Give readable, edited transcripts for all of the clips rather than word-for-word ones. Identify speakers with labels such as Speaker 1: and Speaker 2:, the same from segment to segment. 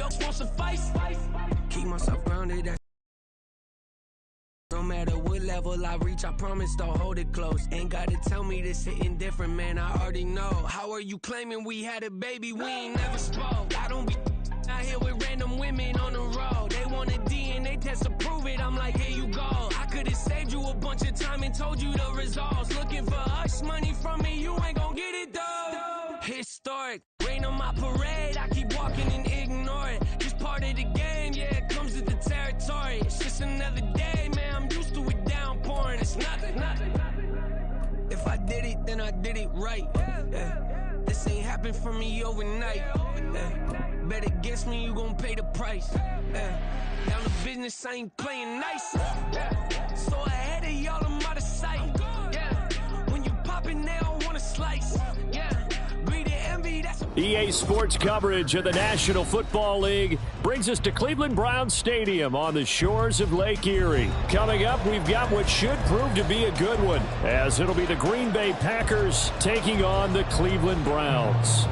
Speaker 1: jokes won't suffice. Keep myself grounded, that's no matter what level I reach, I promise to hold it close. Ain't gotta tell me this hitting different, man, I already know. How are you claiming we had a baby, we ain't never spoke? I don't be out here with random women on the road. They want a DNA test to prove it, I'm like, here you go. I could've saved you a bunch of time and told you the results. Looking for hush money from me, you ain't gon' get it though. Historic, rain on my parade, I keep walking and ignore it. Just part of the game, yeah, it comes with the territory. It's just another day, man, I'm used to it downpouring. It's nothing. If I did it, then I did it right. This ain't happened for me overnight. Bet against me, you gon' pay the price. Down the business, I ain't playing nice. So ahead of y'all, I'm out of sight. When you poppin', they don't wanna slice. Greed and envy, that's
Speaker 2: EA Sports coverage of the National Football League brings us to Cleveland Browns Stadium on the shores of Lake Erie. Coming up, we've got what should prove to be a good one, as it'll be the Green Bay Packers taking on the Cleveland Browns.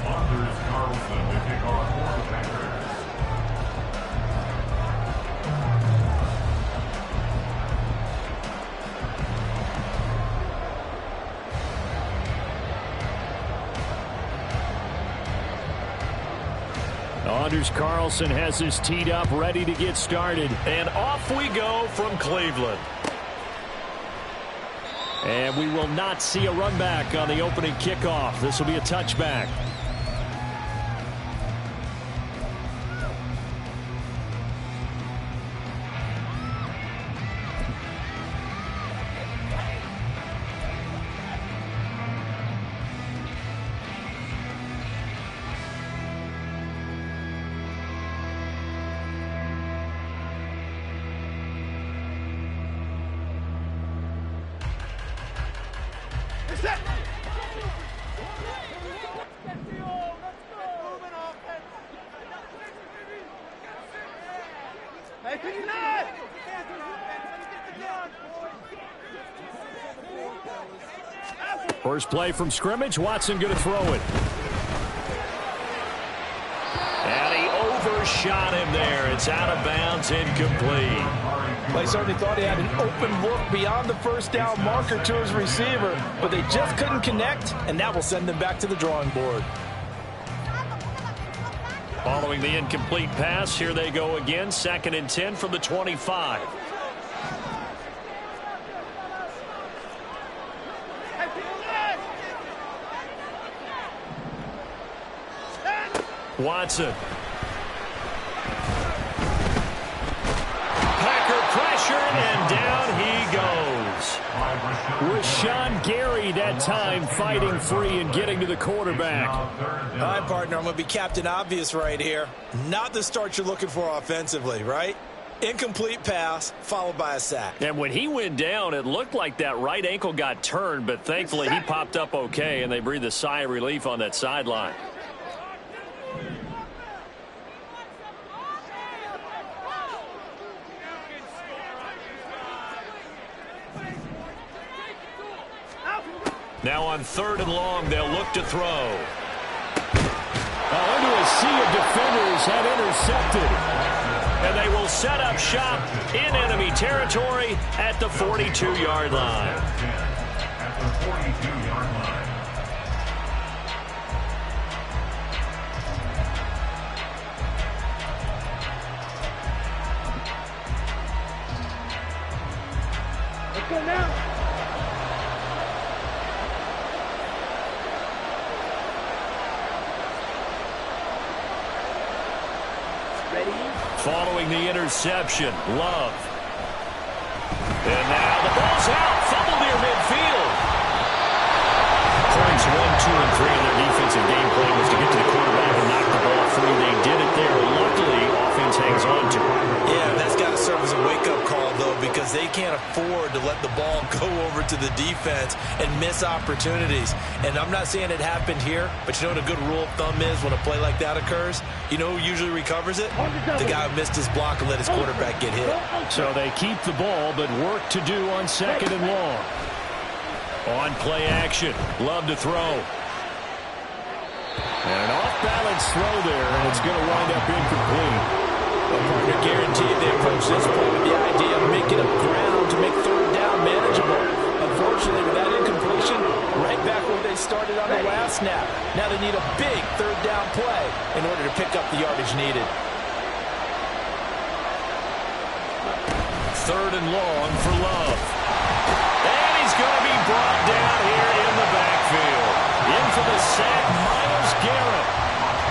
Speaker 3: Anders Carlson to kick off for the Packers.
Speaker 2: Anders Carlson has this teed up, ready to get started.
Speaker 4: And off we go from Cleveland.
Speaker 2: And we will not see a run back on the opening kickoff. This will be a touchback. First play from scrimmage, Watson going to throw it.
Speaker 4: And he overshot him there. It's out of bounds, incomplete.
Speaker 5: They certainly thought he had an open look beyond the first down marker to his receiver, but they just couldn't connect, and that will send them back to the drawing board.
Speaker 2: Following the incomplete pass, here they go again. 2nd and 10 from the 25. Watson. Packer pressure, and down he goes. Rashawn Gary that time fighting free and getting to the quarterback.
Speaker 5: All right, partner, I'm going to be Captain Obvious right here. Not the start you're looking for offensively, right? Incomplete pass followed by a sack.
Speaker 2: And when he went down, it looked like that right ankle got turned, but thankfully he popped up okay, and they breathed a sigh of relief on that sideline. Now on 3rd and long, they'll look to throw. Into a sea of defenders and intercepted. And they will set up shop in enemy territory at the 42-yard line.
Speaker 3: At the 42-yard line.
Speaker 1: Let's go now.
Speaker 2: Following the interception, Love. And now the ball's out. Fumble near midfield. Points 1, 2, and 3 in their defensive game plan was to get to the quarterback and knock the ball free. They did it there. Luckily, offense hangs on to it.
Speaker 5: Yeah, that's got to serve as a wake-up call, though, because they can't afford to let the ball go over to the defense and miss opportunities. And I'm not saying it happened here, but you know what a good rule of thumb is when a play like that occurs? You know who usually recovers it? The guy who missed his block and let his quarterback get hit.
Speaker 2: So they keep the ball, but work to do on 2nd and long.
Speaker 4: On play action. Love to throw.
Speaker 2: And an off-balance throw there, and it's going to wind up incomplete.
Speaker 5: The partner guaranteed they approach this point with the idea of making up ground to make third down manageable. Unfortunately, with that incompletion, right back where they started on the last snap. Now they need a big third down play in order to pick up the yardage needed.
Speaker 4: Third and long for Love. And he's going to be brought down here in the backfield. In for the sack, Myles Garrett.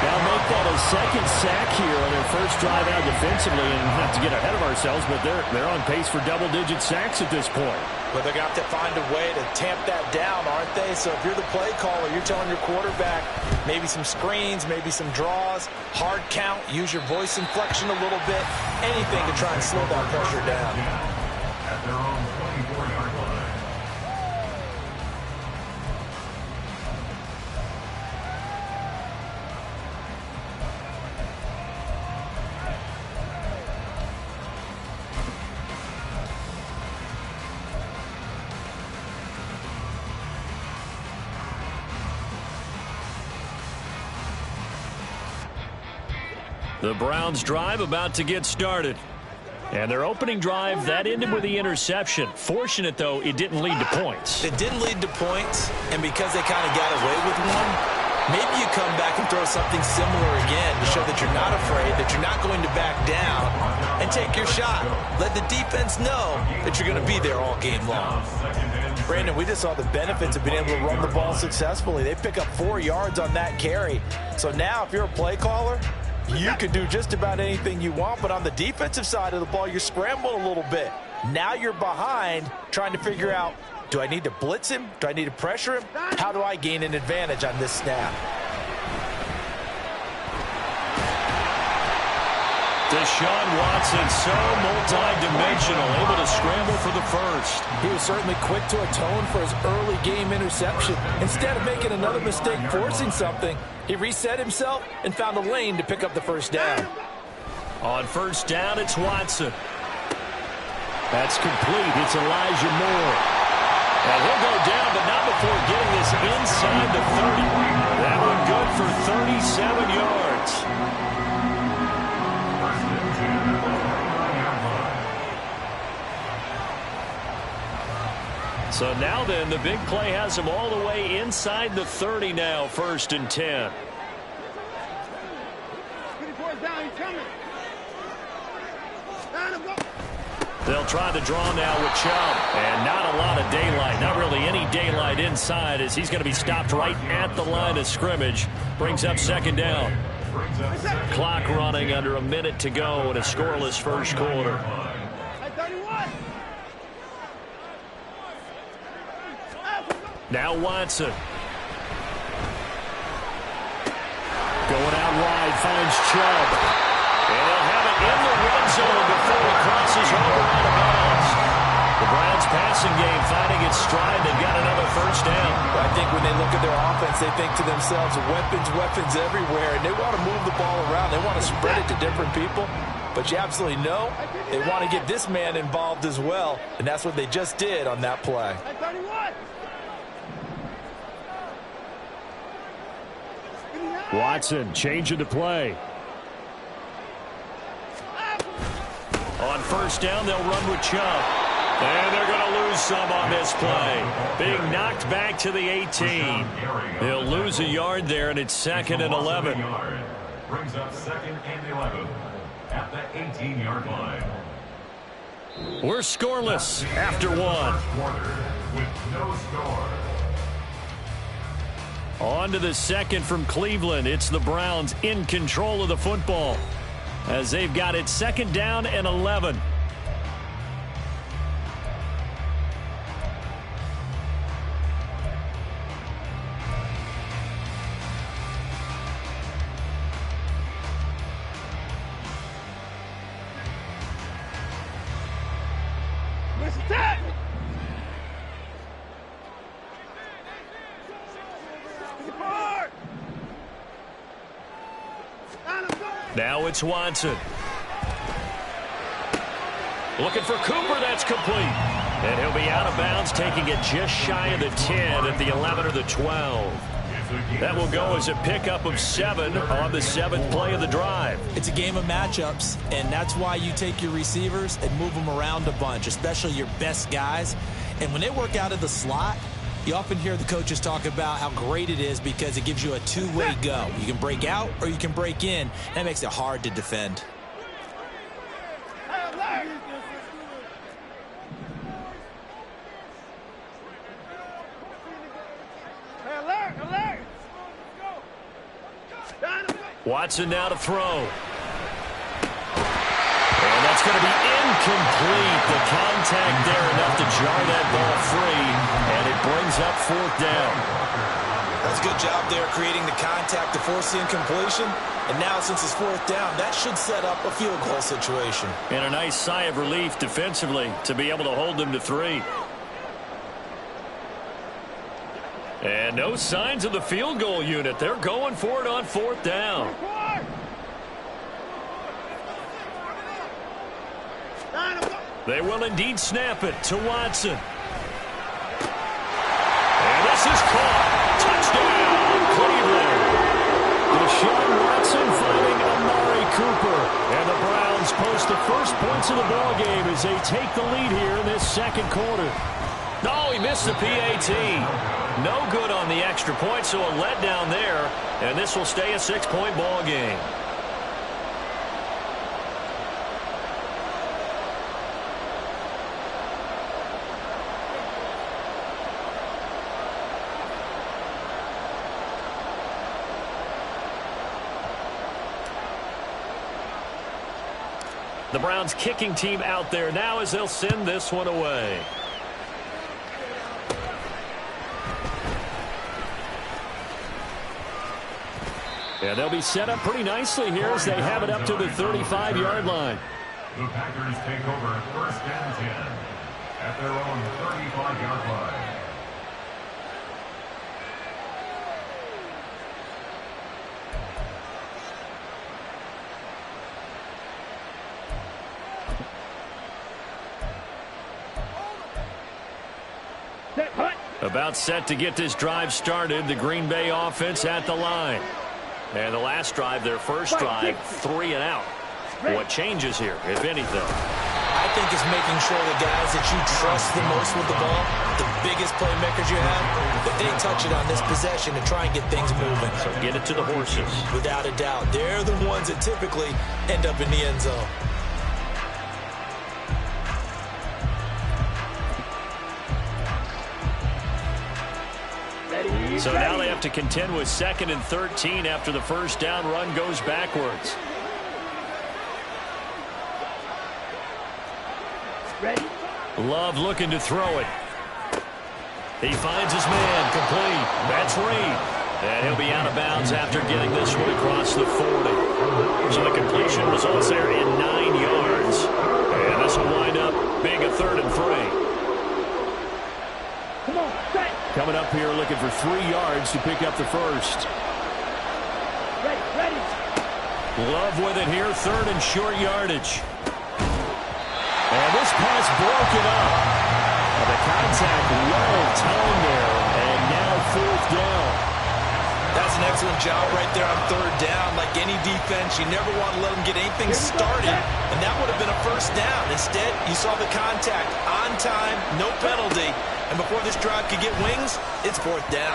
Speaker 2: Now make that a second sack here on their first drive out defensively. And not to get ahead of ourselves, but they're on pace for double-digit sacks at this point.
Speaker 5: But they're going to have to find a way to tamp that down, aren't they? So if you're the play caller, you're telling your quarterback maybe some screens, maybe some draws, hard count, use your voice inflection a little bit, anything to try and slow that pressure down.
Speaker 3: At their own 24-yard line.
Speaker 4: The Browns drive about to get started. And their opening drive, that ended with the interception. Fortunate, though, it didn't lead to points.
Speaker 5: It didn't lead to points, and because they kind of got away with one, maybe you come back and throw something similar again to show that you're not afraid, that you're not going to back down, and take your shot. Let the defense know that you're going to be there all game long. Brandon, we just saw the benefits of being able to run the ball successfully. They pick up 4 yards on that carry. So now if you're a play caller, you can do just about anything you want, but on the defensive side of the ball, you're scrambling a little bit. Now you're behind trying to figure out, do I need to blitz him? Do I need to pressure him? How do I gain an advantage on this snap?
Speaker 4: Deshaun Watson, so multi-dimensional, able to scramble for the first.
Speaker 5: He was certainly quick to atone for his early game interception. Instead of making another mistake forcing something, he reset himself and found a lane to pick up the first down.
Speaker 4: On first down, it's Watson. That's complete. It's Elijah Moore. And he'll go down, but not before getting this inside the 30. That one good for 37 yards. So now then, the big play has him all the way inside the 30 now, 1st and 10. They'll try the draw now with Chubb. And not a lot of daylight. Not really any daylight inside as he's going to be stopped right at the line of scrimmage. Brings up 2nd down. Clock running under a minute to go in a scoreless first quarter. Now Watson. Going out wide, finds Chubb. And they'll have it in the red zone before he crosses over out of bounds. The Browns passing game finding its stride. They've got another first down.
Speaker 5: I think when they look at their offense, they think to themselves, weapons everywhere, and they want to move the ball around. They want to spread it to different people. But you absolutely know they want to get this man involved as well, and that's what they just did on that play.
Speaker 2: Watson changing the play.
Speaker 4: On first down, they'll run with Chubb. And they're going to lose some on this play. Being knocked back to the 18. They'll lose a yard there, and it's 2nd and 11.
Speaker 3: Brings up 2nd and 11 at the 18-yard line.
Speaker 4: We're scoreless after one.
Speaker 3: Quarter with no score.
Speaker 4: On to the second from Cleveland. It's the Browns in control of the football as they've got it 2nd down and 11. Now it's Watson. Looking for Cooper. That's complete. And he'll be out of bounds, taking it just shy of the 10 at the 11 or the 12. That will go as a pickup of 7 on the 7th play of the drive.
Speaker 5: It's a game of matchups, and that's why you take your receivers and move them around a bunch, especially your best guys. And when they work out of the slot, you often hear the coaches talk about how great it is because it gives you a two-way go. You can break out or you can break in. That makes it hard to defend.
Speaker 4: Watson now to throw. And that's going to be incomplete. The contact there enough to jar that ball free, and it brings up 4th down.
Speaker 5: That's a good job there creating the contact to force the incompletion. And now since it's 4th down, that should set up a field goal situation.
Speaker 4: And a nice sigh of relief defensively to be able to hold them to 3. And no signs of the field goal unit. They're going for it on 4th down. They will indeed snap it to Watson. And this is caught. Touchdown, Cleveland. Deshaun Watson finding Amari Cooper. And the Browns post the first points of the ballgame as they take the lead here in this 2nd quarter. No, he missed the PAT. No good on the extra point, so a letdown there. And this will stay a 6-point ball game. The Browns kicking team out there now as they'll send this one away. And they'll be set up pretty nicely here as they have it up to the 35-yard line.
Speaker 3: The Packers take over 1st and 10 at their own 35-yard line.
Speaker 4: About set to get this drive started. The Green Bay offense at the line. And the last drive, their first drive, 3 and out. What changes here, if anything?
Speaker 5: I think it's making sure the guys that you trust the most with the ball, the biggest playmakers you have, that they touch it on this possession and try and get things moving.
Speaker 4: So get it to the horses.
Speaker 5: Without a doubt. They're the ones that typically end up in the end zone.
Speaker 4: So now they have to contend with 2nd and 13 after the first down run goes backwards.
Speaker 1: Ready?
Speaker 4: Love looking to throw it. He finds his man complete. That's Reed. And he'll be out of bounds after getting this one across the 40. So the completion results there in 9 yards. And this will wind up being a 3rd and 3.
Speaker 1: Come on, set.
Speaker 2: Coming up here looking for 3 yards to pick up the first.
Speaker 1: Ready.
Speaker 4: Love with it here, 3rd and short yardage. And this pass broken up. And the contact well timed there, and now 4th down.
Speaker 5: That's an excellent job right there on 3rd down. Like any defense, you never want to let them get anything started, and that would have been a first down. Instead, you saw the contact on time, no penalty, and before this drive could get wings, it's 4th down.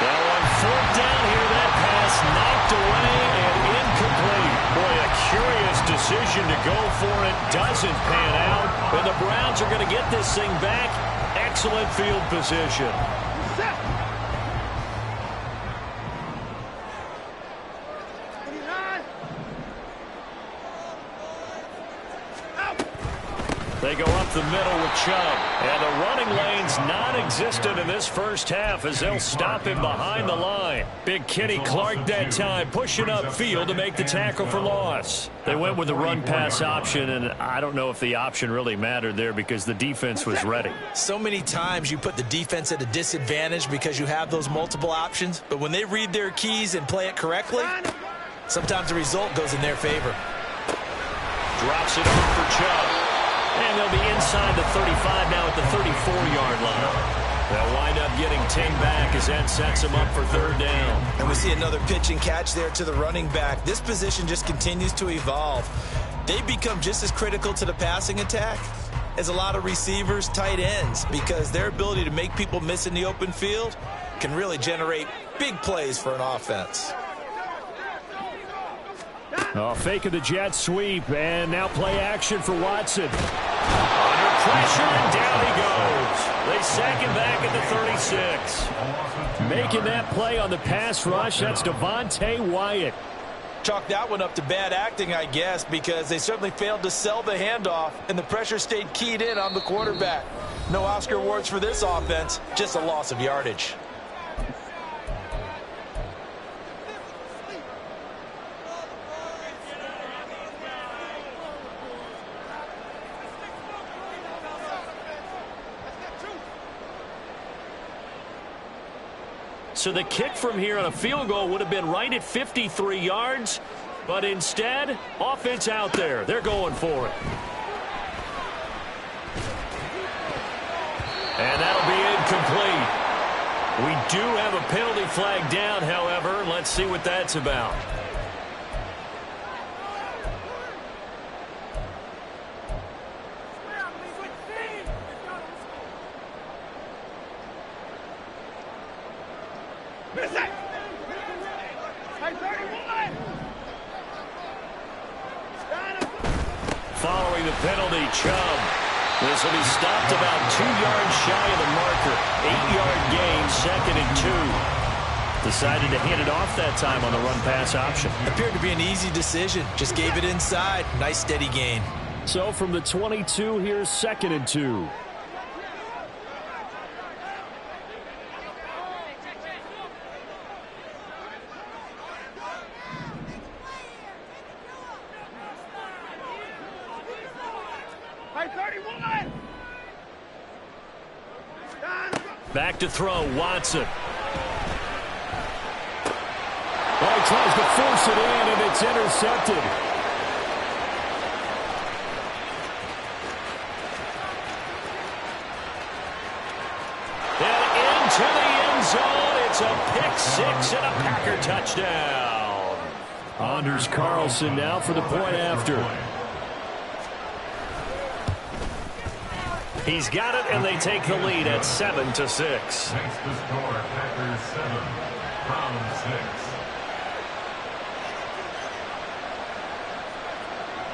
Speaker 4: Now on 4th down here, that pass knocked away and incomplete. Boy, a curious decision to go for it. Doesn't pan out, and the Browns are going to get this thing back. Excellent field position. They go up the middle with Chubb. And the running lane's non-existent in this first half as they'll stop him behind the line. Big Kenny Clark that time pushing upfield to make the tackle for loss. They went with the run-pass option, and I don't know if the option really mattered there because the defense was ready.
Speaker 5: So many times you put the defense at a disadvantage because you have those multiple options, but when they read their keys and play it correctly, sometimes the result goes in their favor.
Speaker 4: Drops it off for Chubb. And they'll be inside the 35 now at the 34-yard line. They'll wind up getting Ting back as that sets him up for third down.
Speaker 5: And we see another pitch and catch there to the running back. This position just continues to evolve. They become just as critical to the passing attack as a lot of receivers, tight ends, because their ability to make people miss in the open field can really generate big plays for an offense.
Speaker 2: Fake of the jet sweep, and now play action for Watson.
Speaker 4: Under pressure, and down he goes. They sack him back at the 36.
Speaker 2: Making that play on the pass rush, that's Devontae Wyatt.
Speaker 5: Chalk that one up to bad acting, I guess, because they certainly failed to sell the handoff, and the pressure stayed keyed in on the quarterback. No Oscar awards for this offense, just a loss of yardage.
Speaker 4: So the kick from here on a field goal would have been right at 53 yards, but instead, offense out there. They're going for it. And that'll be incomplete. We do have a penalty flag down, however. Let's see what that's about. Following the penalty, Chubb. This will be stopped about 2 yards shy of the marker. 8-yard gain, 2nd and 2. Decided to hand it off that time on the run-pass option.
Speaker 5: Appeared to be an easy decision. Just gave it inside. Nice steady gain.
Speaker 2: So from the 22, here's 2nd and 2.
Speaker 4: Back to throw, Watson.
Speaker 2: Well, he tries to force it in, and it's intercepted.
Speaker 4: And into the end zone. It's a pick six and a Packer touchdown.
Speaker 2: Anders Carlson now for the point after.
Speaker 4: He's got it, and they take the lead at 7-6.
Speaker 3: Makes the score, Packers 7, Browns 6.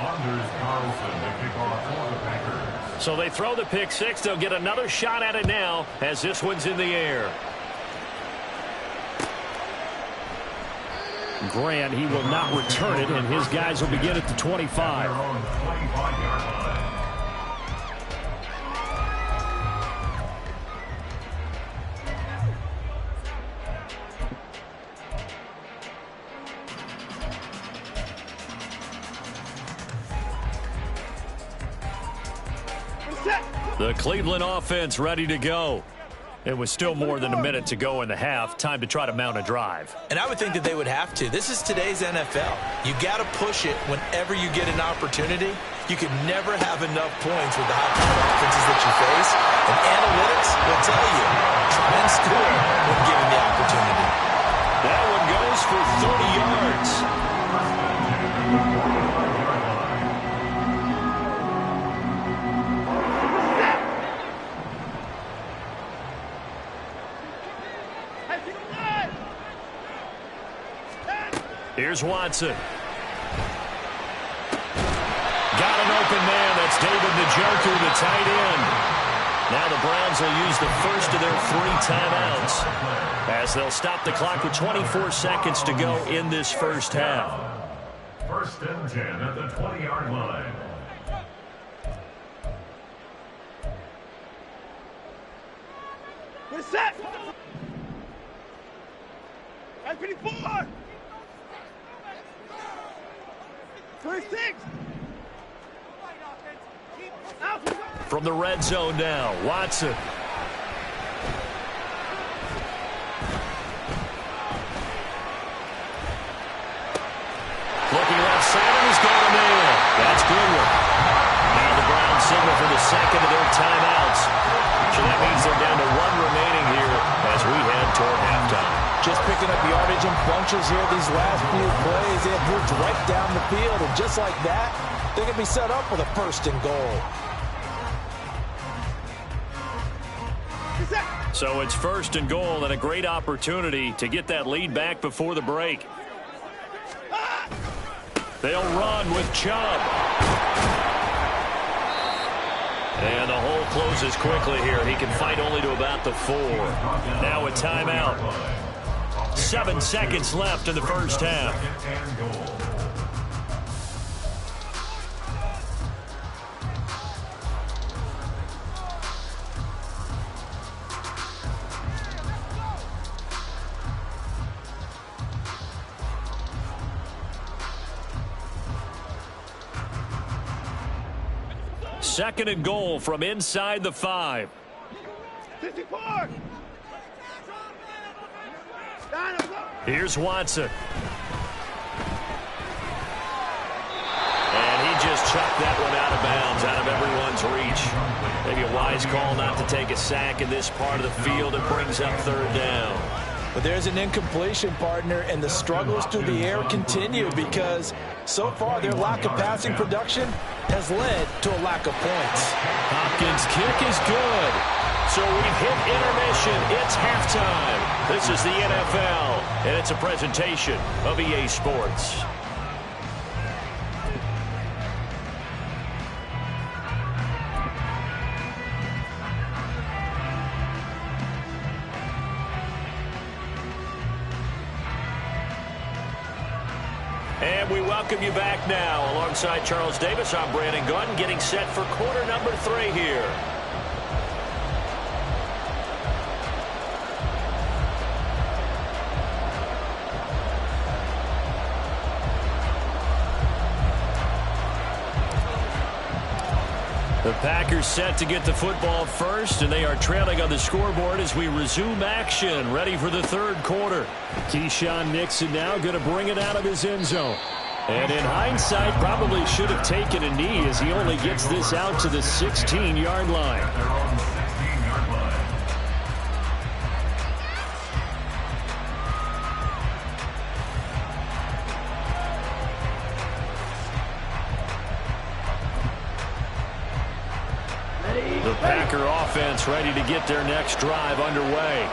Speaker 3: Anders Carlson, the kickoff for the Packers.
Speaker 4: So they throw the pick six. They'll get another shot at it now as this one's in the air.
Speaker 2: Grant, he will not return it, and his guys will begin at the 25.
Speaker 3: Their own 25-yard line.
Speaker 4: The Cleveland offense ready to go. It was still more than a minute to go in the half. Time to try to mount a drive.
Speaker 5: And I would think that they would have to. This is today's NFL. You got to push it whenever you get an opportunity. You can never have enough points with the high-powered offenses that you face. And analytics will tell you, try and score when given the opportunity.
Speaker 4: That one goes for 30 yards. Here's Watson. Got an open man. That's David Njoku, the tight end. Now the Browns will use the first of their 3 timeouts as they'll stop the clock with 24 seconds to go in this first half.
Speaker 3: 1st and 10 at the 20-yard line.
Speaker 6: We're set. 54. 26.
Speaker 4: From the red zone now, Watson. Looking left side, and he's got a man. That's Goodwin. Now the Browns signal
Speaker 5: Just picking up yardage in bunches here these last few plays. They have moved right down the field, and just like that, they can be set up with a 1st and goal.
Speaker 4: So it's 1st and goal and a great opportunity to get that lead back before the break. They'll run with Chubb. And the hole closes quickly here. He can fight only to about the 4. Now a timeout. 7 seconds left in the first half. Second and goal from inside the 5.
Speaker 6: 54.
Speaker 4: Here's Watson. And he just chucked that one out of bounds, out of everyone's reach. Maybe a wise call not to take a sack in this part of the field. It brings up 3rd down.
Speaker 5: But there's an incompletion, partner, and the struggles through the air continue because so far their lack of passing production has led to a lack of points.
Speaker 4: Hopkins' kick is good. So we've hit intermission. It's halftime. This is the NFL, and it's a presentation of EA Sports. And we welcome you back now. Alongside Charles Davis, I'm Brandon Gunn, getting set for quarter number 3 here. The Packers set to get the football first, and they are trailing on the scoreboard as we resume action, ready for the 3rd quarter.
Speaker 2: Keyshawn Nixon now going to bring it out of his end zone. And in hindsight, probably should have taken a knee as he only gets this out to the 16-yard line.
Speaker 4: The Packer offense ready to get their next drive underway.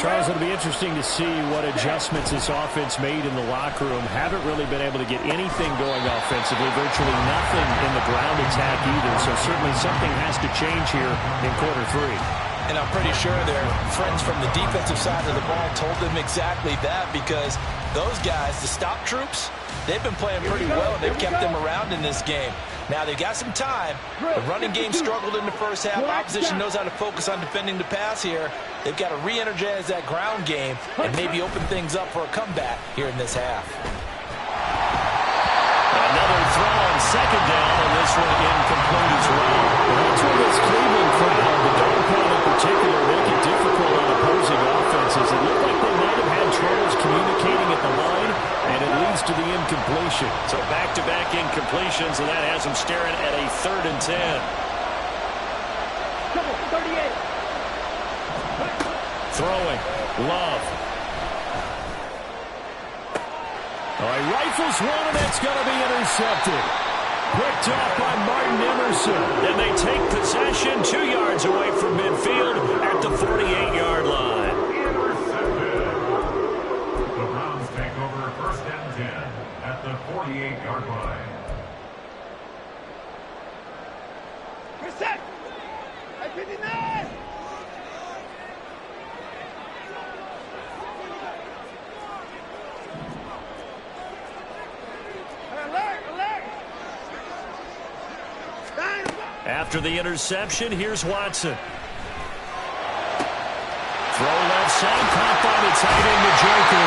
Speaker 2: Charles, it'll be interesting to see what adjustments this offense made in the locker room. Haven't really been able to get anything going offensively, virtually nothing in the ground attack either. So certainly something has to change here in quarter 3.
Speaker 5: And I'm pretty sure their friends from the defensive side of the ball told them exactly that because those guys, the stop troops, they've been playing pretty well. They've kept them around in this game. Now, they've got some time. The running game struggled in the first half. Opposition knows how to focus on defending the pass here. They've got to re-energize that ground game and maybe open things up for a comeback here in this half.
Speaker 4: Another throw on 2nd down, and this one incomplete as well.
Speaker 2: That's where this Cleveland crowd, the dog pound in particular, make it difficult on opposing offenses. It looked like they might have had troubles communicating at the line, and it leads to the incompletion.
Speaker 4: So back-to-back incompletions, and that has them staring at a 3rd and 10.
Speaker 6: 38.
Speaker 4: Throwing, Love.
Speaker 2: All right, rifles one, and that's going to be intercepted. Picked up by Martin Emerson.
Speaker 4: And they take possession 2 yards away from midfield at the 48-yard line.
Speaker 3: The Browns take over 1st and 10 at the 48-yard line.
Speaker 6: We're set. At 59.
Speaker 4: After the interception, here's Watson. Throw left side, caught by the tight end, Njoku.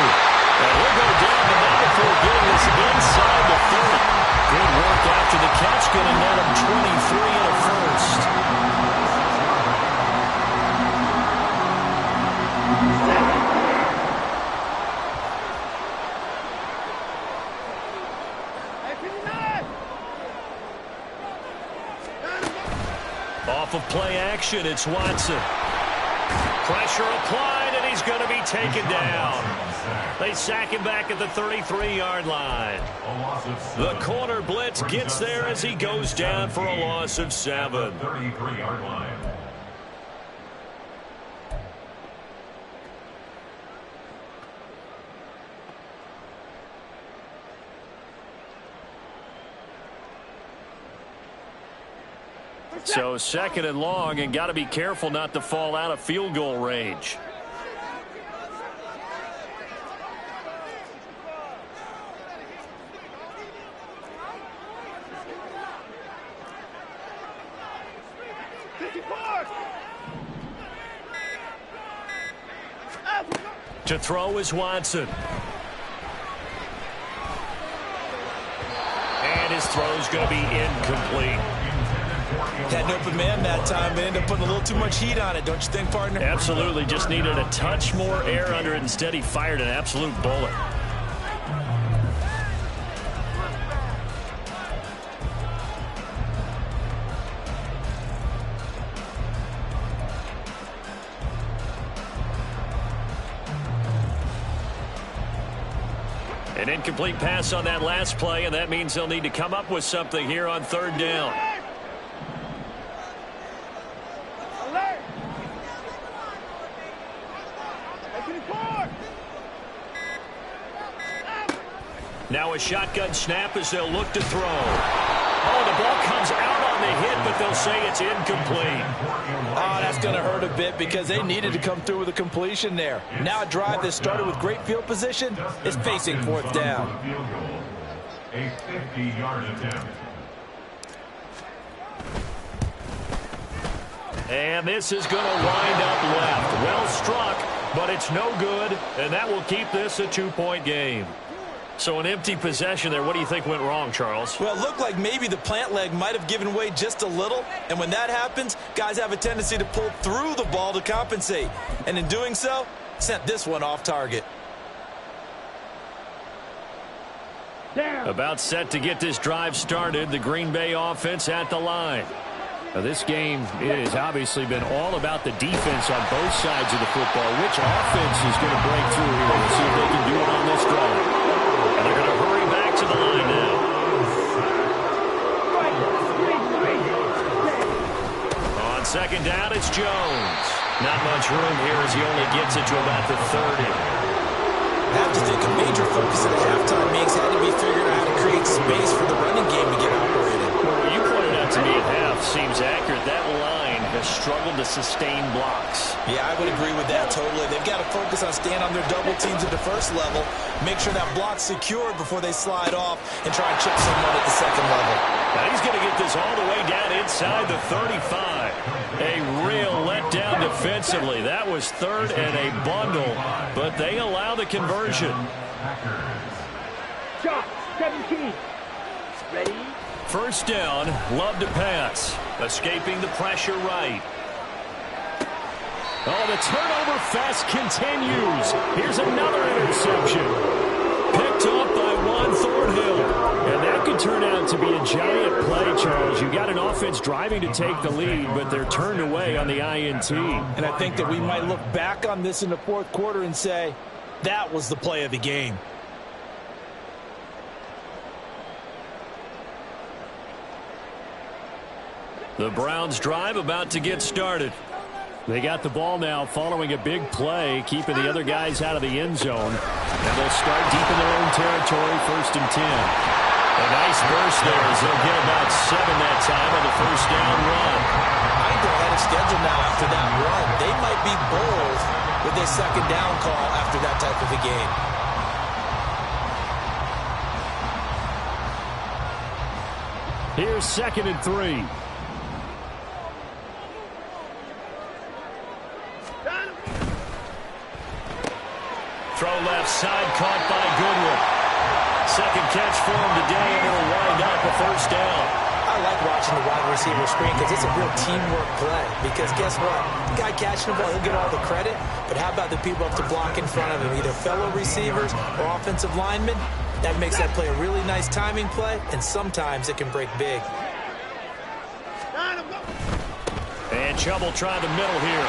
Speaker 4: And we'll go down to now before getting us inside the 30. Good work after the catch, going to net him 23 and a first. Off of play action, it's Watson. Pressure applied, and he's he's going to be taken down. They sack him back at the 33-yard line. The corner blitz gets there as he goes down for a loss of 7.
Speaker 3: 33-yard line.
Speaker 4: So 2nd and long, and got to be careful not to fall out of field goal range. To throw is Watson. And his throw's going to be incomplete.
Speaker 5: Had an open man that time, but ended up putting a little too much heat on it, don't you think, partner?
Speaker 4: Absolutely. Just needed a touch more air under it. Instead, he fired an absolute bullet. An incomplete pass on that last play, and that means they'll need to come up with something here on 3rd down. Now a shotgun snap as they'll look to throw. Oh, the ball comes out on the hit, but they'll say it's incomplete.
Speaker 5: Oh, that's going to hurt a bit because they needed to come through with a completion there. Now a drive that started with great field position is facing 4th down.
Speaker 3: A 50-yard attempt.
Speaker 4: And this is going to wind up left. Well struck, but it's no good, and that will keep this a 2-point game. So an empty possession there. What do you think went wrong, Charles?
Speaker 5: Well, it looked like maybe the plant leg might have given way just a little, and when that happens, guys have a tendency to pull through the ball to compensate. And in doing so, sent this one off target.
Speaker 4: About set to get this drive started, the Green Bay offense at the line.
Speaker 2: Now, this game has obviously been all about the defense on both sides of the football. Which offense is going to break through here? We'll see if they can do it on this drive.
Speaker 4: And they're going to hurry back to the line now. On 2nd down, it's Jones. Not much room here as he only gets it to about the 30.
Speaker 5: I have to think a major focus at the halftime meetings had to be figuring out how to create space for the running game to get operated.
Speaker 4: Well, what you pointed out to me at half seems accurate. That line has struggled to sustain blocks.
Speaker 5: Yeah, I would agree with that totally. They've got to focus on staying on their double teams at the first level, make sure that block's secured before they slide off and try and chip someone at the 2nd level.
Speaker 4: Now he's going to get this all the way down inside the 35. A real letdown defensively. That was 3rd and a bundle, but they allow the conversion.
Speaker 6: Shot, 17. Ready?
Speaker 4: 1st down, Love to pass. Escaping the pressure right.
Speaker 2: Oh, the turnover fest continues. Here's another interception. Picked up by Juan Thornhill. And that could turn out to be a giant play, Charles. You got an offense driving to take the lead, but they're turned away on the INT.
Speaker 5: And I think that we might look back on this in the 4th quarter and say, that was the play of the game.
Speaker 4: The Browns drive about to get started.
Speaker 2: They got the ball now following a big play, keeping the other guys out of the end zone. And they'll start deep in their own territory, 1st and 10.
Speaker 4: A nice burst there as they'll get about 7 that time on the 1st down run.
Speaker 5: I think they're ahead of schedule now after that run. They might be bold with their 2nd down call after that type of a game.
Speaker 2: Here's 2nd and 3.
Speaker 4: Throw left side, caught by Goodwin. 2nd catch for him today, and it'll wind up a 1st down.
Speaker 5: I like watching the wide receiver screen because it's a real teamwork play. Because guess what? The guy catching the ball, he'll get all the credit. But how about the people up to block in front of him, either fellow receivers or offensive linemen? That makes that play a really nice timing play, and sometimes it can break big.
Speaker 4: And Chubb will try the middle here.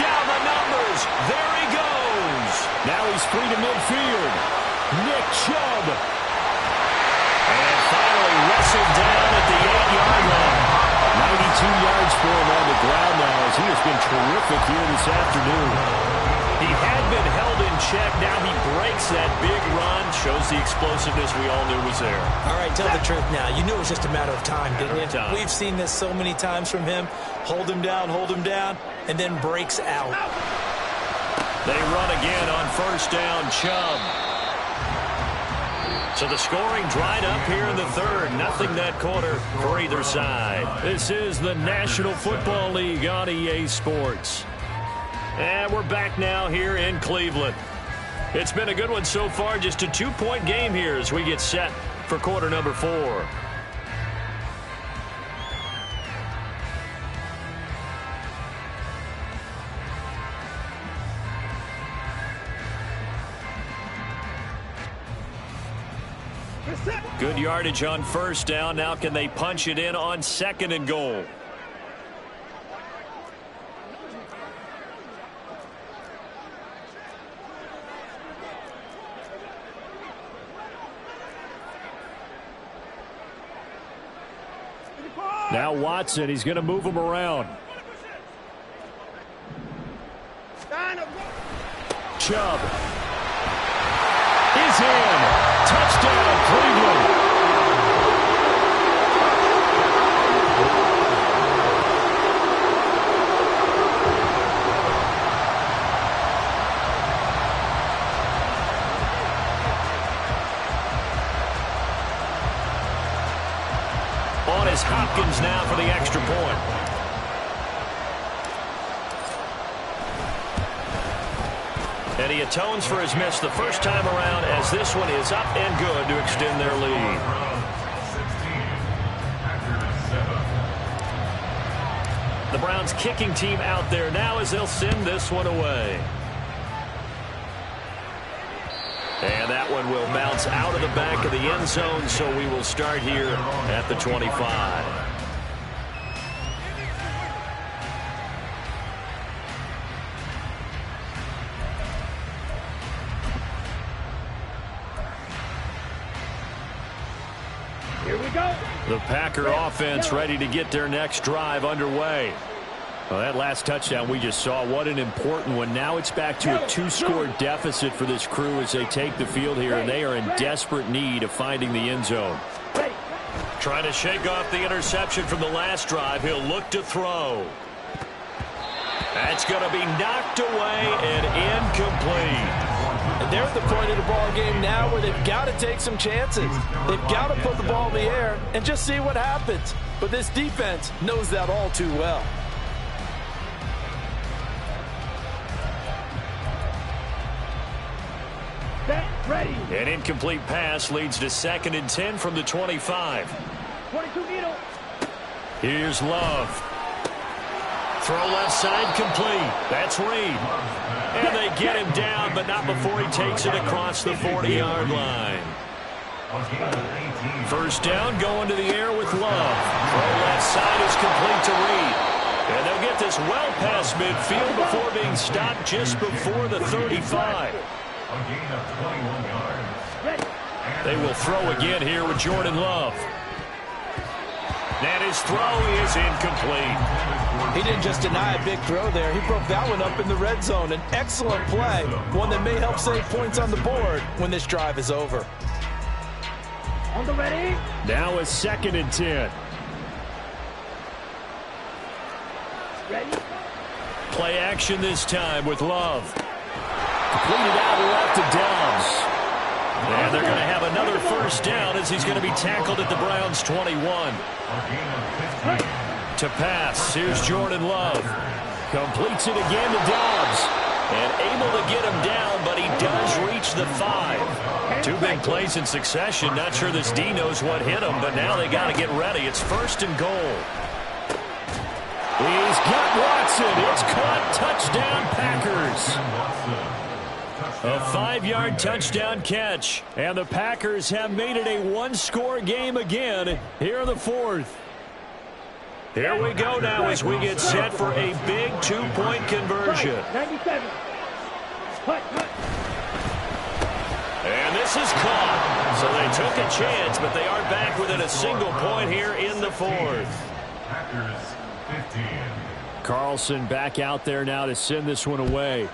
Speaker 4: Down the numbers. There he goes.
Speaker 2: Now he's free to midfield. Nick Chubb.
Speaker 4: And finally wrestled down at the 8-yard line.
Speaker 2: 92 yards for him on the ground now as he has been terrific here this afternoon.
Speaker 4: He had been held in check. Now he breaks that big run. Shows the explosiveness we all knew was there.
Speaker 5: All right, tell the truth now. You knew it was just a matter of time, didn't you?
Speaker 4: Time.
Speaker 5: We've seen this so many times from him. Hold him down, and then breaks out.
Speaker 4: They run again on first down, Chubb. So the scoring dried up here in the third. Nothing that quarter for either side.
Speaker 2: This is the National Football League on EA Sports.
Speaker 4: And we're back now here in Cleveland. It's been a good one so far. Just a 2-point game here as we get set for quarter number 4. Good yardage on first down. Now can they punch it in on second and goal?
Speaker 2: Now Watson, he's going to move him around. Chubb is in. Touchdown, Cleveland.
Speaker 4: On is Hopkins now for the extra point. And he atones for his miss the first time around as this one is up and good to extend their lead. The Browns kicking team out there now as they'll send this one away. And that one will bounce out of the back of the end zone, so we will start here at the 25.
Speaker 6: Here we go.
Speaker 2: The Packer offense ready to get their next drive underway. Well, that last touchdown we just saw, what an important one. Now it's back to a 2-score deficit for this crew as they take the field here, and they are in desperate need of finding the end zone.
Speaker 4: Trying to shake off the interception from the last drive. He'll look to throw. That's going to be knocked away and incomplete.
Speaker 5: And they're at the point of the ball game now where they've got to take some chances. They've got to put the ball in the air and just see what happens. But this defense knows that all too well.
Speaker 6: Ready.
Speaker 4: An incomplete pass leads to 2nd and 10 from the 25.
Speaker 6: 22 needle.
Speaker 4: Here's Love. Throw left side complete. That's Reed. And they get him down, but not before he takes it across the 40-yard line. First down, going to the air with Love. Throw left side is complete to Reed. And they'll get this well past midfield before being stopped just before the 35. They will throw again here with Jordan Love. And his throw is incomplete.
Speaker 5: He didn't just deny a big throw there. He broke that one up in the red zone. An excellent play, one that may help save points on the board when this drive is over.
Speaker 6: On the ready.
Speaker 2: Now it's 2nd and 10.
Speaker 6: Ready.
Speaker 4: Play action this time with Love.
Speaker 2: Completed out left to Dobbs.
Speaker 4: And they're going to have another first down as he's going to be tackled at the Browns' 21. To pass, here's Jordan Love.
Speaker 2: Completes it again to Dobbs.
Speaker 4: And able to get him down, but he does reach the 5. 2 big plays in succession. Not sure this D knows what hit him, but now they got to get ready. It's 1st and goal.
Speaker 2: He's got Watson. It's caught. Touchdown, Packers.
Speaker 4: A 5-yard touchdown catch.
Speaker 2: And the Packers have made it a 1-score game again here in the 4th.
Speaker 4: Here we go now as we get set for a big 2-point conversion.
Speaker 6: 97. Cut.
Speaker 4: pass is caught. So they took a chance, but they aren't back within a single point here in the fourth.
Speaker 3: Packers 15.
Speaker 2: Carlson back out there now to send this one away.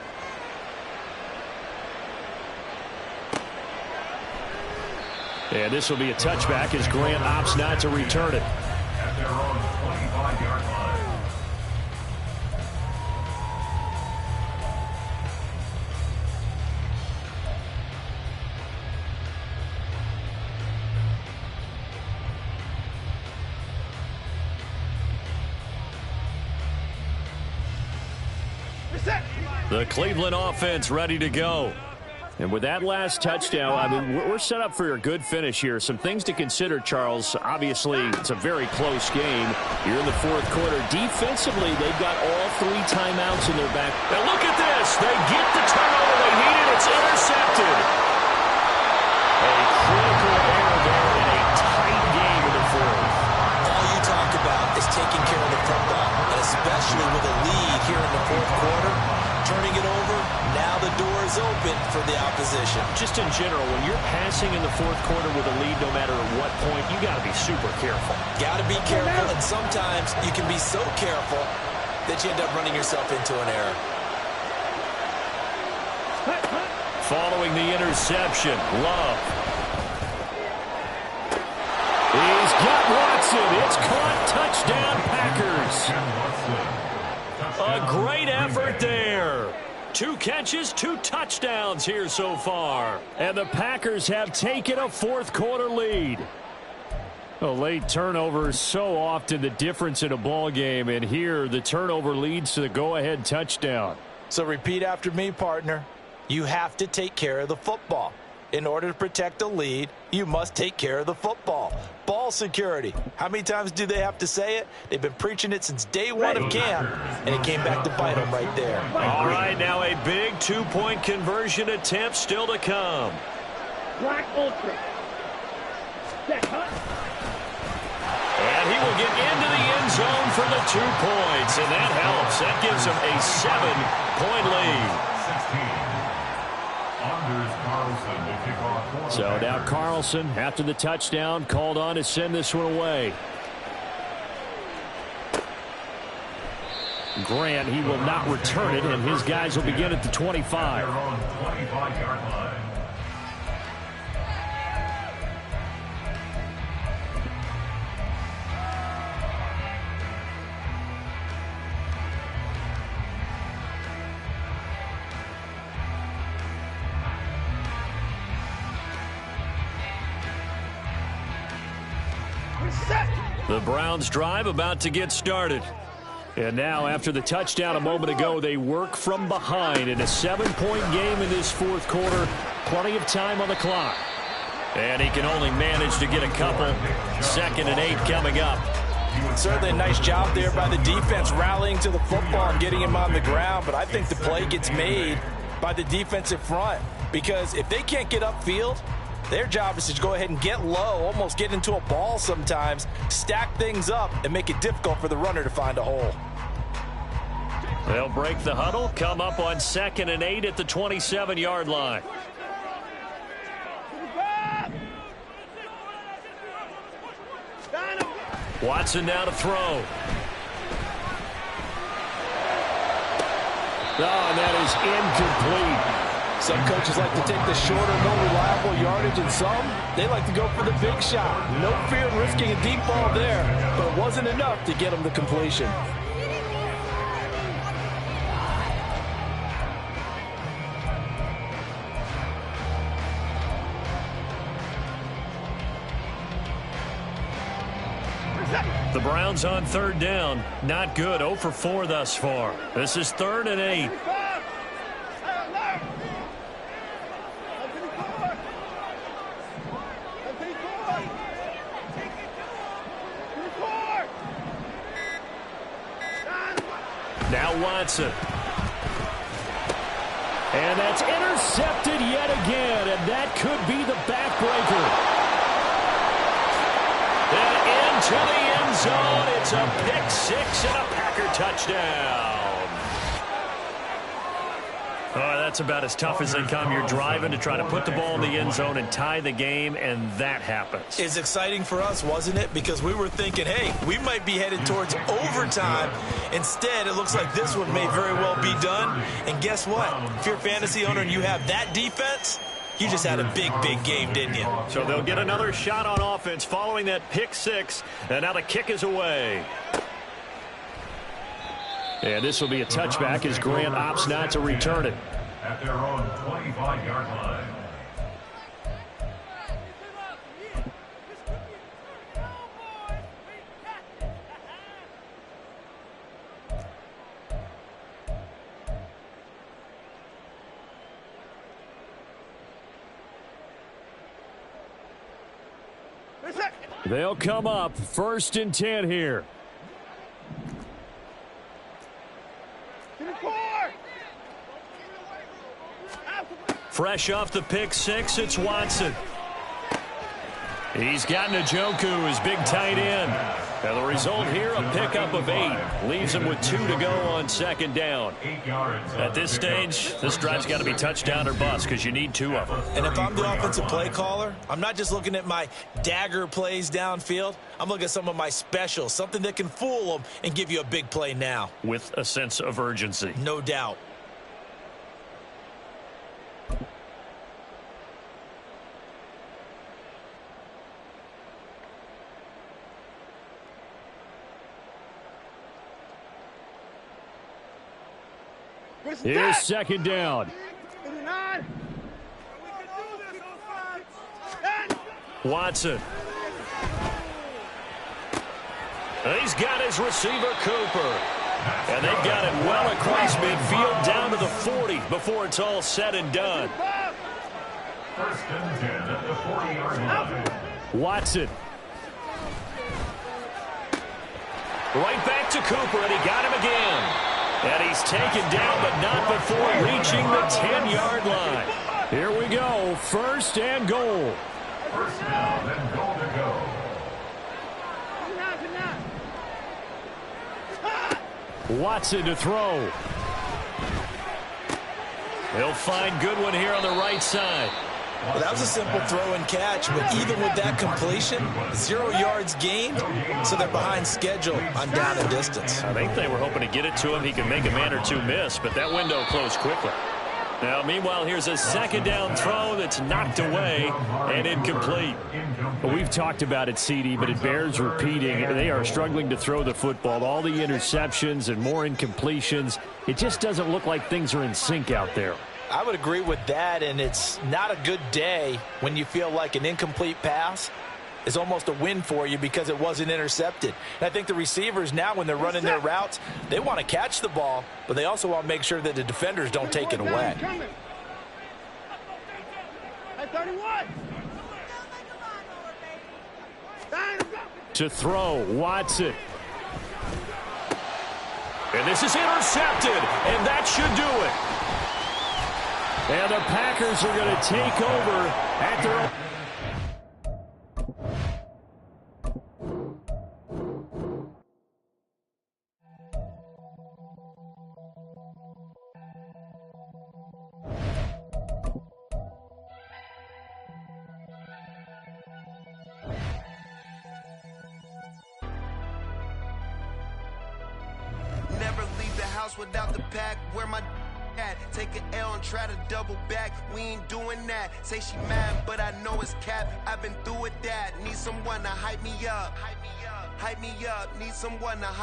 Speaker 2: And this will be a touchback as Grant opts not to return it.
Speaker 3: At their own 25-yard line.
Speaker 4: The Cleveland offense ready to go.
Speaker 2: And with that last touchdown, I mean, we're set up for a good finish here. Some things to consider, Charles. Obviously, it's a very close game. You're in the fourth quarter. Defensively, they've got all 3 timeouts in their back.
Speaker 4: And look at this. They get the turnover they needed. It's intercepted. A critical error there in a tight game in the fourth.
Speaker 5: All you talk about is taking care of the football, and especially with a lead here in the fourth quarter. Turning it over, now the door is open for the opposition.
Speaker 4: Just in general, when you're passing in the fourth quarter with a lead, no matter at what point, you got to be super careful.
Speaker 5: Got to be careful, and sometimes you can be so careful that you end up running yourself into an error.
Speaker 4: Following the interception, Love.
Speaker 2: He's got Watson. It's caught. Touchdown, Packers.
Speaker 4: A great effort there. 2 catches, 2 touchdowns here so far.
Speaker 2: And the Packers have taken a fourth quarter lead. A late turnover is so often the difference in a ball game, and here the turnover leads to the go-ahead touchdown.
Speaker 5: So repeat after me, partner. You have to take care of the football. In order to protect a lead, you must take care of the football. Ball security. How many times do they have to say it? They've been preaching it since day one of camp, and it came back to bite them right there.
Speaker 4: All right, now a big 2-point conversion attempt still to come.
Speaker 6: Black Ultra. Set,
Speaker 4: And he will get into the end zone for the 2 points, and that helps. That gives him a 7-point lead.
Speaker 3: 16. Anders Carlson to kick off.
Speaker 2: So now Carlson, after the touchdown, called on to send this one away. Grant, he will not return it, and his guys will begin at the 25.
Speaker 3: Their own 25-yard line.
Speaker 4: The Browns drive about to get started.
Speaker 2: And now, after the touchdown a moment ago, they work from behind in a 7-point game in this fourth quarter. Plenty of time on the clock.
Speaker 4: And he can only manage to get a couple. 2nd and 8 coming up.
Speaker 5: Certainly a nice job there by the defense rallying to the football and getting him on the ground, but I think the play gets made by the defensive front, because if they can't get upfield, their job is to go ahead and get low, almost get into a ball sometimes, stack things up, and make it difficult for the runner to find a hole.
Speaker 4: They'll break the huddle, come up on 2nd and 8 at the 27-yard line. Watson now to throw.
Speaker 2: Oh, and that is incomplete.
Speaker 5: Some coaches like to take the shorter, more reliable yardage, and some, they like to go for the big shot. No fear of risking a deep ball there, but it wasn't enough to get them the completion.
Speaker 4: The Browns on 3rd down. Not good. 0 for 4 thus far. This is 3rd and 8. Now Watson.
Speaker 2: And that's intercepted yet again, and that could be the backbreaker.
Speaker 4: And into the end zone. It's a pick 6 and a Packer touchdown. Oh, that's about as tough as they come. You're driving to try to put the ball in the end zone and tie the game, and that happens.
Speaker 5: It's exciting for us, wasn't it? Because we were thinking, hey, we might be headed towards overtime. Instead, it looks like this one may very well be done. And guess what? If you're a fantasy owner and you have that defense, you just had a big, big game, didn't you?
Speaker 4: So they'll get another shot on offense following that pick six, and now the kick is away. And this will be a touchback as Grant opts not to return it.
Speaker 3: At their own 25-yard line.
Speaker 2: They'll come up 1st and 10 here.
Speaker 4: Fresh off the pick six, it's Watson. He's got Njoku, his big tight end. And the result here, a pickup of 8. Leaves him with 2 to go on 2nd down. At this stage, this drive's got to be touchdown or bust because you need 2 of them.
Speaker 5: And if I'm the offensive play caller, I'm not just looking at my dagger plays downfield. I'm looking at some of my specials, something that can fool them and give you a big play now.
Speaker 4: With a sense of urgency.
Speaker 5: No doubt.
Speaker 2: Here's 2nd down.
Speaker 4: Watson. And he's got his receiver, Cooper. And they've got it well across midfield down to the 40 before it's all said and done.
Speaker 3: 1st and 10 at the 40-yard line.
Speaker 2: Watson.
Speaker 4: Right back to Cooper, and he got him again. And he's taken down, but not before reaching the 10-yard line.
Speaker 2: Here we go, 1st and goal.
Speaker 3: 1st down and goal to go.
Speaker 2: Watson to throw.
Speaker 4: He'll find Goodwin here on the right side.
Speaker 5: Well, that was a simple throw and catch, but even with that completion, 0 yards gained, so they're behind schedule on down and distance.
Speaker 4: I think they were hoping to get it to him. He could make a man or 2 miss, but that window closed quickly. Now, meanwhile, here's a 2nd down throw that's knocked away and incomplete.
Speaker 2: Well, we've talked about it, CD, but it bears repeating. They are struggling to throw the football. All the interceptions and more incompletions. It just doesn't look like things are in sync out there.
Speaker 5: I would agree with that, and it's not a good day when you feel like an incomplete pass is almost a win for you because it wasn't intercepted. And I think the receivers now, when they're running their routes, they want to catch the ball, but they also want to make sure that the defenders don't take it away.
Speaker 2: To throw, Watson.
Speaker 4: And this is intercepted, and that should do it.
Speaker 2: And the Packers are going to take over at their own.
Speaker 7: Never leave the house without the pack. Where my at? Take an L and try to double back. We ain't doing that. Say she mad, but I know it's cap. I've been through with that. Need someone to hype me up. Hype me up. Need someone to hype